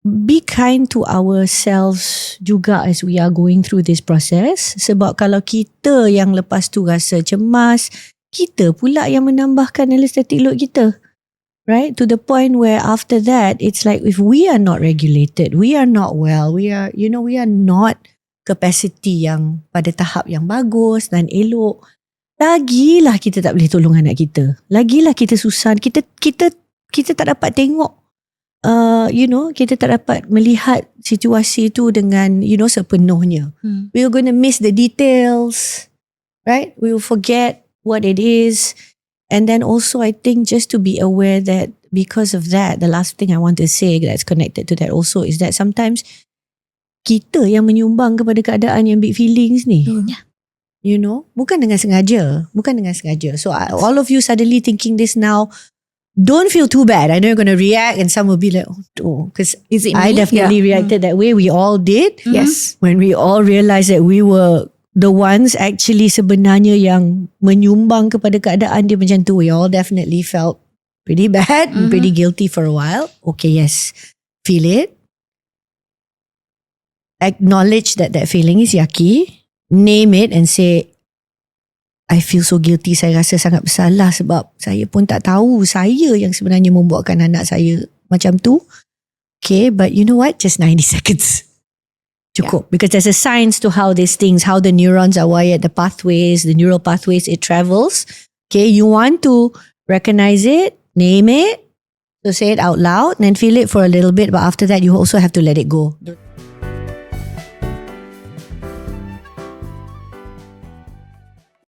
be kind to ourselves juga as we are going through this process. Sebab kalau kita yang lepas tu rasa cemas, kita pula yang menambahkan anesthetic load kita. Right? To the point where after that, it's like if we are not regulated, we are not well, we are not capacity yang pada tahap yang bagus dan elok, lagilah kita tak boleh tolong anak kita. Lagilah kita susah. Kita tak dapat tengok kita tak dapat melihat situasi itu dengan sepenuhnya. We are going to miss the details, right? We will forget what it is. And then also I think just to be aware that because of that, the last thing I want to say that's connected to that also is that sometimes kita yang menyumbang kepada keadaan yang big feelings ni. Bukan dengan sengaja. So all of you suddenly thinking this now, don't feel too bad. I know you're going to react and some will be like, oh, because I definitely reacted that way. We all did. Yes. When we all realized that we were the ones actually sebenarnya yang menyumbang kepada keadaan dia macam tu. We all definitely felt pretty bad and pretty guilty for a while. Okay, yes. Feel it. Acknowledge that feeling is yucky. Name it and say, I feel so guilty. Saya rasa sangat bersalah sebab saya pun tak tahu saya yang sebenarnya membuatkan anak saya macam tu. Okay, but you know what? Just 90 seconds. Cukup. Because there's a science to how these things, how the neurons are wired, the pathways, the neural pathways, it travels. Okay, you want to recognize it, name it, so say it out loud and then feel it for a little bit, but after that you also have to let it go.